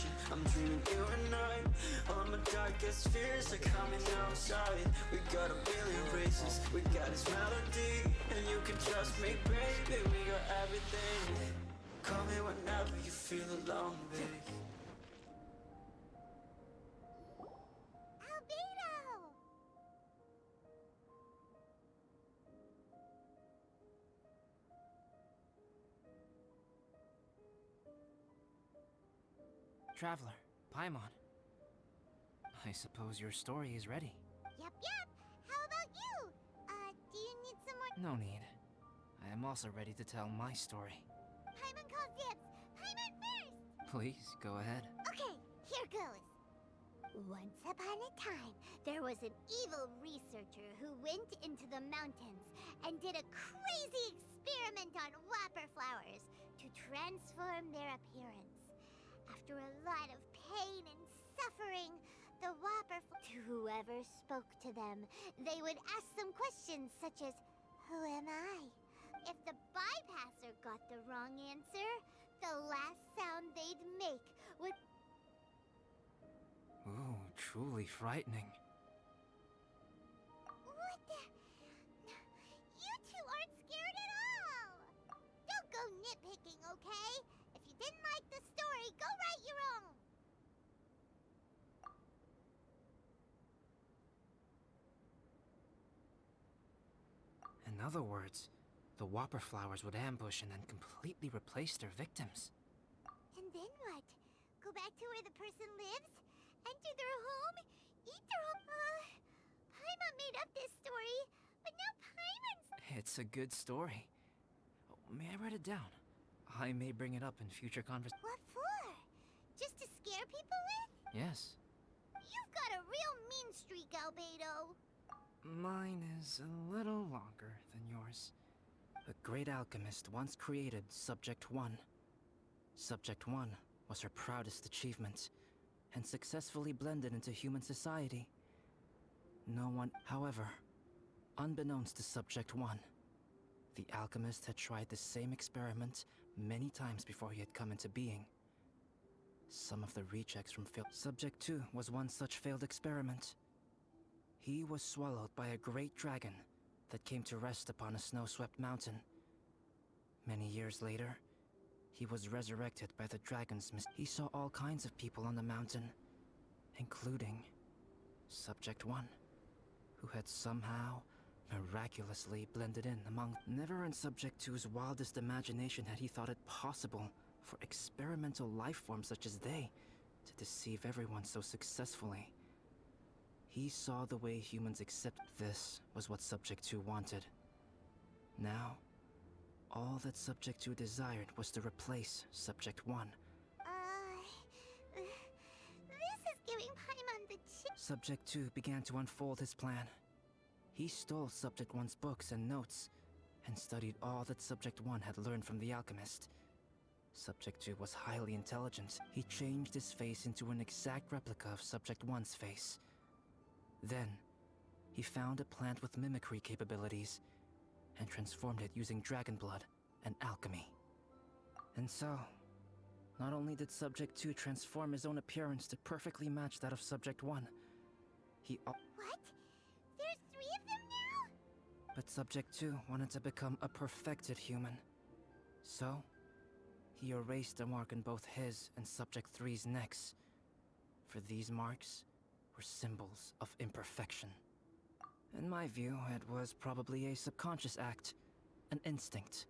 ocean. I'm dreaming you and I. All my darkest fears are coming outside. We got a billion races, we got this melody, and you can trust me, baby, we got everything. Call me whenever you feel alone, baby. Альбедо! Traveler, Paimon. I suppose your story is ready. Yep. How about you? Do you need some more? No need. I am also ready to tell my story. Paimon calls dibs. Paimon first! Please, go ahead. Okay, here goes. Once upon a time, there was an evil researcher who went into the mountains and did a crazy experiment on whopper flowers to transform their appearance. After a lot of pain and suffering, the whopper to whoever spoke to them, they would ask some questions such as, "Who am I?" If the bypasser got the wrong answer, the last sound they'd make would... Ooh, truly frightening. What the... You two aren't scared at all! Don't go nitpicking, okay? If you didn't like the story, go write your own! In other words, the whopper flowers would ambush and then completely replace their victims. And then what? Go back to where the person lives? Enter their home? Eat their home? Paimon made up this story, but now Paimon's... It's a good story. Oh, may I write it down? I may bring it up in future conversations. What for? Just to scare people with? Yes. You've got a real mean streak, Альбедо. Mine is a little longer than yours. A great alchemist once created Subject 1. Subject 1 was her proudest achievement, and successfully blended into human society. No one, however, unbeknownst to Subject 1, the alchemist had tried the same experiment many times before he had come into being. Some of the rejects from Subject 2 was one such failed experiment. He was swallowed by a great dragon that came to rest upon a snow-swept mountain. Many years later, he was resurrected by the dragon's mist. He saw all kinds of people on the mountain, including Subject 1, who had somehow miraculously blended in among... Never in Subject 2's wildest imagination had he thought it possible for experimental life forms such as they to deceive everyone so successfully. He saw the way humans accept this was what Subject 2 wanted. Now, all that Subject 2 desired was to replace Subject 1. This is giving Paimon the chip. Subject 2 began to unfold his plan. He stole Subject 1's books and notes, and studied all that Subject 1 had learned from the alchemist. Subject 2 was highly intelligent. He changed his face into an exact replica of Subject 1's face. Then, he found a plant with mimicry capabilities, and transformed it using dragon blood and alchemy. And so, not only did Subject 2 transform his own appearance to perfectly match that of Subject 1, What? There's 3 of them now? But Subject 2 wanted to become a perfected human. So, he erased a mark in both his and Subject 3's necks. For these marks were symbols of imperfection. In my view, it was probably a subconscious act, an instinct.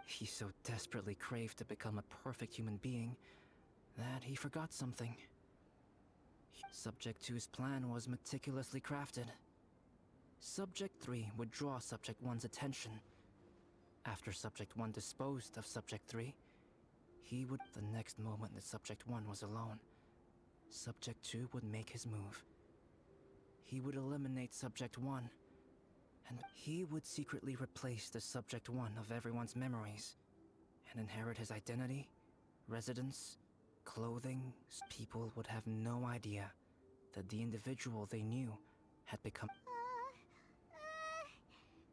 He so desperately craved to become a perfect human being that he forgot something. Subject 2's plan was meticulously crafted. Subject 3 would draw Subject 1's attention. After Subject 1 disposed of Subject 3, he would... The next moment that Subject 1 was alone, Subject 2 would make his move. He would eliminate Subject 1, and he would secretly replace the Subject 1 of everyone's memories, and inherit his identity, residence, clothing. People would have no idea that the individual they knew had become...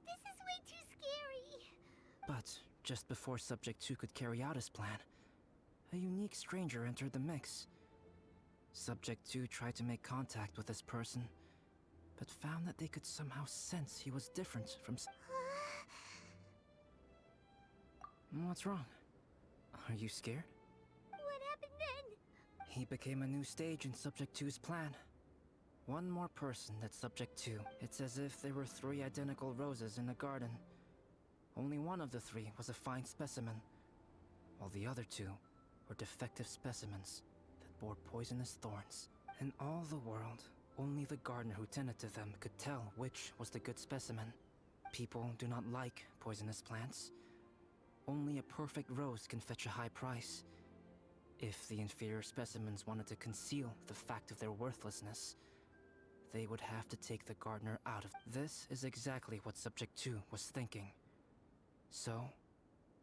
This is way too scary. But just before Subject 2 could carry out his plan, a unique stranger entered the mix. Subject 2 tried to make contact with this person, but found that they could somehow sense he was different from What's wrong? Are you scared? What happened then? He became a new stage in Subject 2's plan. One more person than Subject 2. It's as if there were 3 identical roses in a garden. Only one of the 3 was a fine specimen, while the other 2 were defective specimens that bore poisonous thorns. In all the world, only the gardener who tended to them could tell which was the good specimen. People do not like poisonous plants. Only a perfect rose can fetch a high price. If the inferior specimens wanted to conceal the fact of their worthlessness, they would have to take the gardener out of. This is exactly what Subject 2 was thinking. So,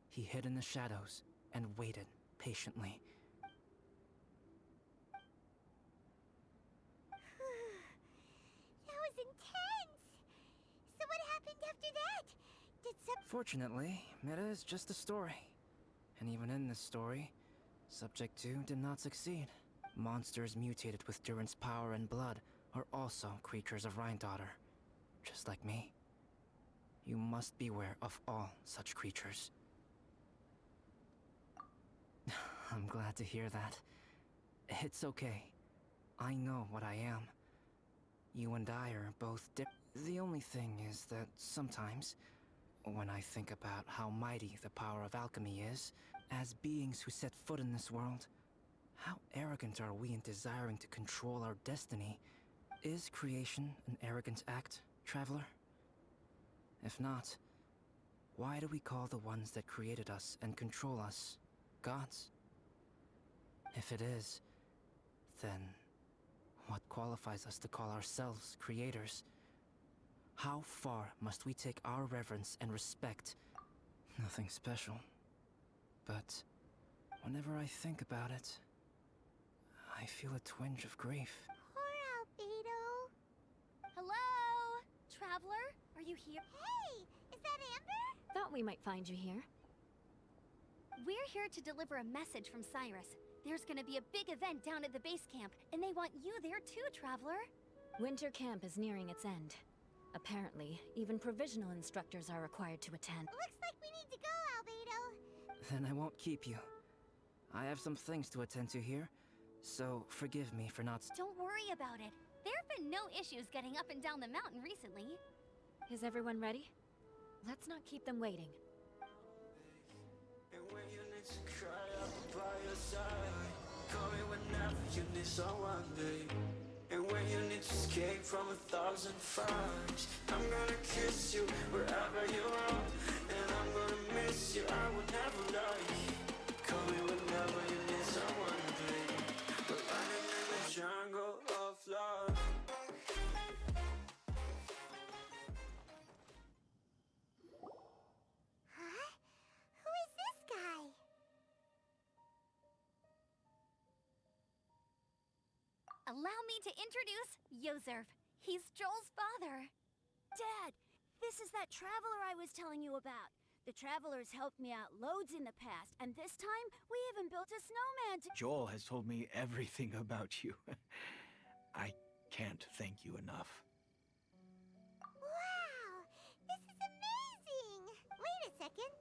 he hid in the shadows and waited patiently. That was intense! So what happened after that? Fortunately, it is just a story. And even in this story, Subject 2 did not succeed. Monsters mutated with Durin's power and blood are also creatures of Rhine-Daughter, just like me. You must beware of all such creatures. I'm glad to hear that. It's okay. I know what I am. You and I are both The only thing is that sometimes, when I think about how mighty the power of alchemy is, as beings who set foot in this world, how arrogant are we in desiring to control our destiny? Is creation an arrogant act, traveler? If not, why do we call the ones that created us and control us gods? If it is, then what qualifies us to call ourselves creators? How far must we take our reverence and respect? Nothing special. But whenever I think about it, I feel a twinge of grief. Poor Альбедо. Hello? Traveler? Are you here? Hey, is that Amber? Thought we might find you here. We're here to deliver a message from Cyrus. There's gonna be a big event down at the base camp, and they want you there too, Traveler. Winter camp is nearing its end. Apparently, even provisional instructors are required to attend. Looks like we need to go, Альбедо. Then I won't keep you. I have some things to attend to here, so forgive me for not. Don't worry about it. There have been no issues getting up and down the mountain recently. Is everyone ready? Let's not keep them waiting. And when you need to cry, I'll be by your side. Call me whenever you need someone, babe. And when you need to escape from 1,000 fires, I'm gonna kiss you wherever you are. And I'm gonna miss you, I will never lie. Call me whenever you need someone, babe. We're running in the jungle of love. Huh? Who is this guy? Allow me to introduce Yozerv. He's Joel's father. Dad, this is that traveler I was telling you about. The traveler's helped me out loads in the past, and this time, we even built a snowman to— Joel has told me everything about you. I can't thank you enough. Wow, this is amazing! Wait a second.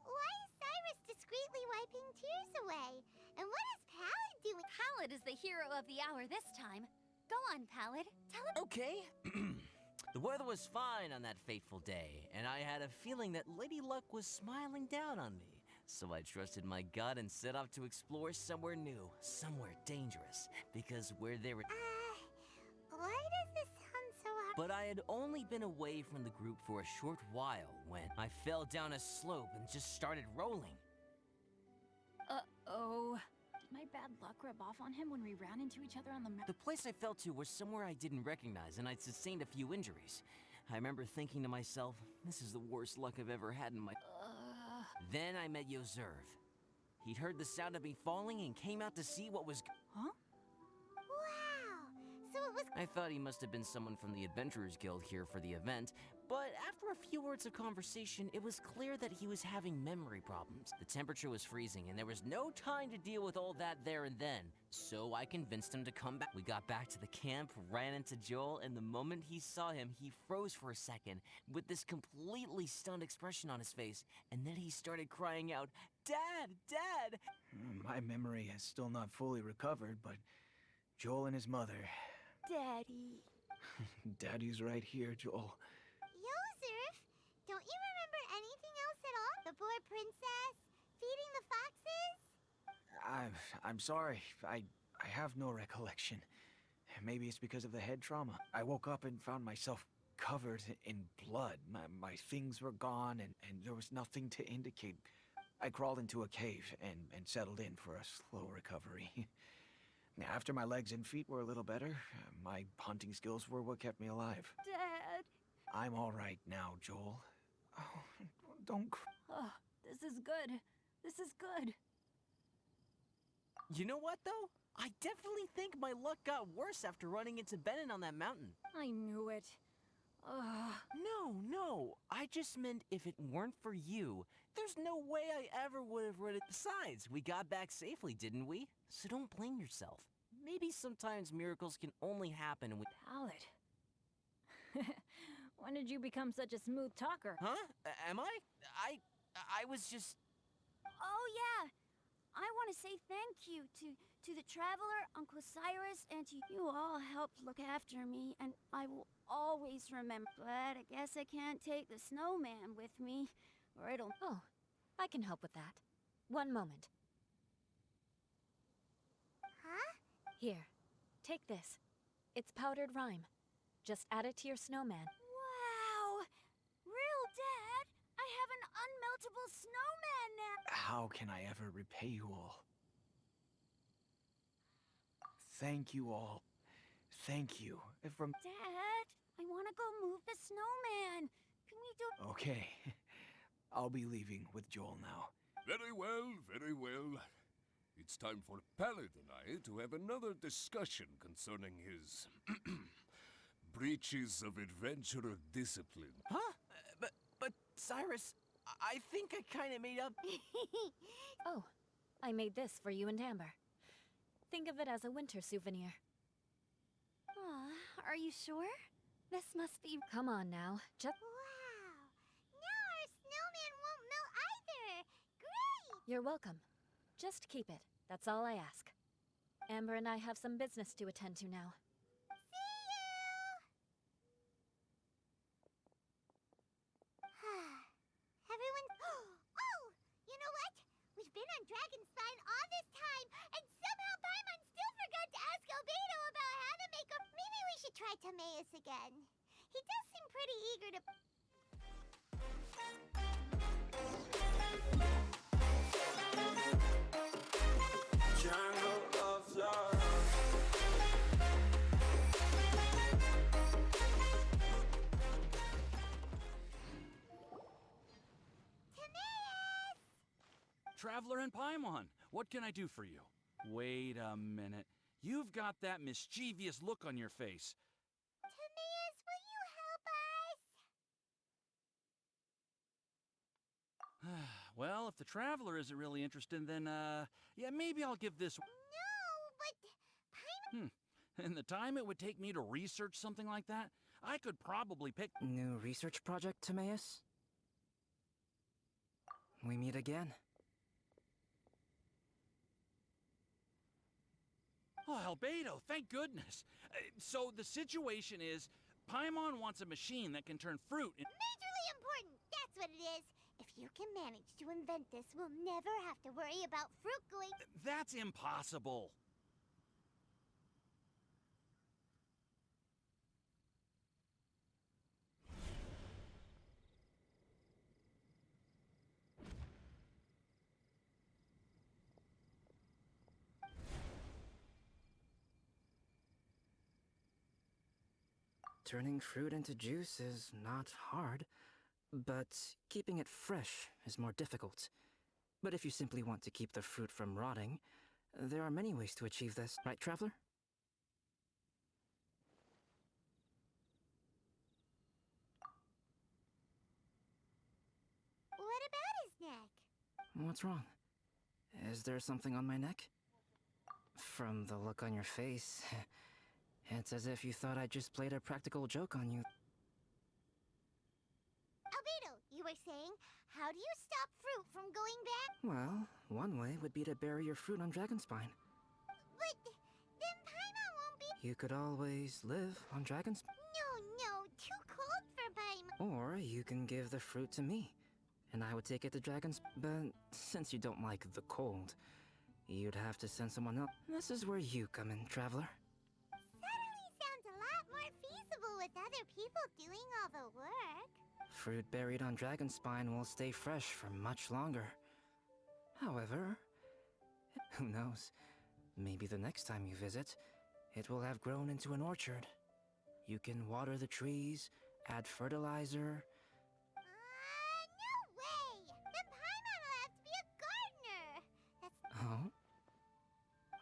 Why is Cyrus discreetly wiping tears away? And what is Pallid doing? Pallid is the hero of the hour this time. Go on, Pallid. Tell him. Okay. The weather was fine on that fateful day, and I had a feeling that Lady Luck was smiling down on me. So I trusted my gut and set off to explore somewhere new, somewhere dangerous, because where there were— Why does this sound so hard? But I had only been away from the group for a short while when I fell down a slope and just started rolling. Uh-oh. Did my bad luck rub off on him when we ran into each other on the The place I fell to was somewhere I didn't recognize, and I'd sustained a few injuries. I remember thinking to myself, this is the worst luck I've ever had in my— Then I met Yozerv. He'd heard the sound of me falling and came out to see what was— Huh? Wow! So it was... I thought he must have been someone from the Adventurers Guild here for the event, but after a few words of conversation, it was clear that he was having memory problems. The temperature was freezing, and there was no time to deal with all that there and then, so I convinced him to come back. We got back to the camp, ran into Joel, and the moment he saw him, he froze for a second, with this completely stunned expression on his face, and then he started crying out, "Dad! Dad!" My memory has still not fully recovered, but Joel and his mother. Daddy. Daddy's right here, Joel. Yosef, don't you remember anything else at all? The poor princess? Feeding the foxes? I'm sorry. I have no recollection. Maybe it's because of the head trauma. I woke up and found myself covered in blood. My things were gone, and there was nothing to indicate. I crawled into a cave and settled in for a slow recovery. After my legs and feet were a little better, my hunting skills were what kept me alive. Dad. I'm all right now, Joel. Oh, don't cry. Oh, this is good. This is good. You know what, though? I definitely think my luck got worse after running into Benin on that mountain. I knew it. Ugh. No. I just meant if it weren't for you, there's no way I ever would have run it. Besides, we got back safely, didn't we? So don't blame yourself. Maybe sometimes miracles can only happen with... Palette. When did you become such a smooth talker? Huh? Am I? I was just... Oh, yeah. I want to say thank you to the Traveler, Uncle Cyrus, and to you all helped look after me, and I will always remember. But I guess I can't take the snowman with me, or it'll... Oh, I can help with that. One moment. Huh? Here, take this. It's powdered rime. Just add it to your snowman. Wow! Real Dad! I have an unmeltable snowman now! How can I ever repay you all? Thank you all. Thank you. From... Dad, I want to go move the snowman. Can we do... Okay. I'll be leaving with Joel now. Very well, very well. It's time for Pallet and I to have another discussion concerning his breaches of adventurer discipline. Huh? But Cyrus, I think I kind of made up... Oh, I made this for you and Amber. Think of it as a winter souvenir. Aw, are you sure? This must be... Come on now, just... Wow! Now our snowman won't melt either! Great! You're welcome. Just keep it. That's all I ask. Amber and I have some business to attend to now. See you! Everyone... Oh! You know what? We've been on Dragonstein all this time, and somehow Paimon still forgot to ask Альбедо about how to make a... Maybe we should try Timaeus again. He does seem pretty eager to... Jungle of love. Timaeus! Traveler and Paimon, what can I do for you? Wait a minute. You've got that mischievous look on your face. Timaeus, will you help us? Well, if the Traveler isn't really interested, then, yeah, maybe I'll give this... No, but... Paimon... In the time it would take me to research something like that, I could probably pick... New research project, Timaeus? We meet again. Oh, Альбедо, thank goodness. So the situation is, Paimon wants a machine that can turn fruit in... Majorly important, that's what it is. If you can manage to invent this, we'll never have to worry about fruit going... That's impossible. Turning fruit into juice is not hard, but keeping it fresh is more difficult. But if you simply want to keep the fruit from rotting, there are many ways to achieve this, right, Traveler? neck. What's wrong? Is there something on my neck? From the look on your face, it's as if you thought I just played a practical joke on you. Альбедо, you were saying, how do you stop fruit from going bad? Well, one way would be to bury your fruit on Dragonspine. But then Paimon won't be... You could always live on Dragonspine. No, too cold for Paimon. Or you can give the fruit to me, and I would take it to Dragonspine. But since you don't like the cold, you'd have to send someone else. This is where you come in, traveler. Suddenly sounds a lot more feasible with other people doing all the work. Fruit buried on Dragonspine will stay fresh for much longer. However, who knows? Maybe the next time you visit, it will have grown into an orchard. You can water the trees, add fertilizer. No way! Then Paimon will have to be a gardener. That's... Oh?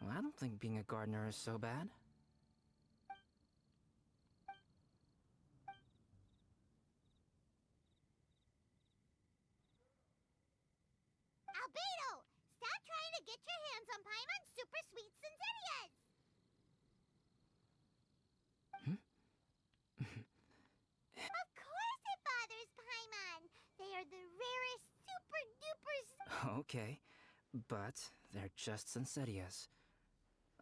Well, I don't think being a gardener is so bad. Альбедо! Stop trying to get your hands on Paimon's super sweet sensitias! Of course it bothers Paimon! They are the rarest super duper... Okay, but they're just Sensetias.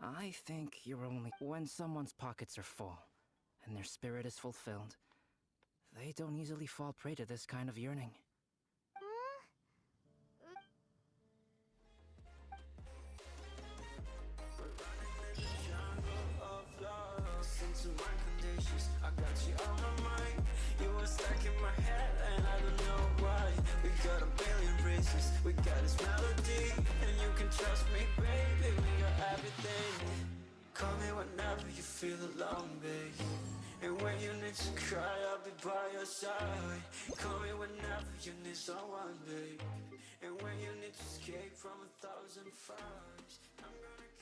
I think you're only... When someone's pockets are full, and their spirit is fulfilled, they don't easily fall prey to this kind of yearning. Into my conditions, I got you on my mind. You were stuck in my head, and I don't know why. We got a billion reasons, we got this melody, and you can trust me, baby. We got everything. Call me whenever you feel alone, babe. And when you need to cry, I'll be by your side. Call me whenever you need someone, babe. And when you need to escape from 1,000 fires, I'm gonna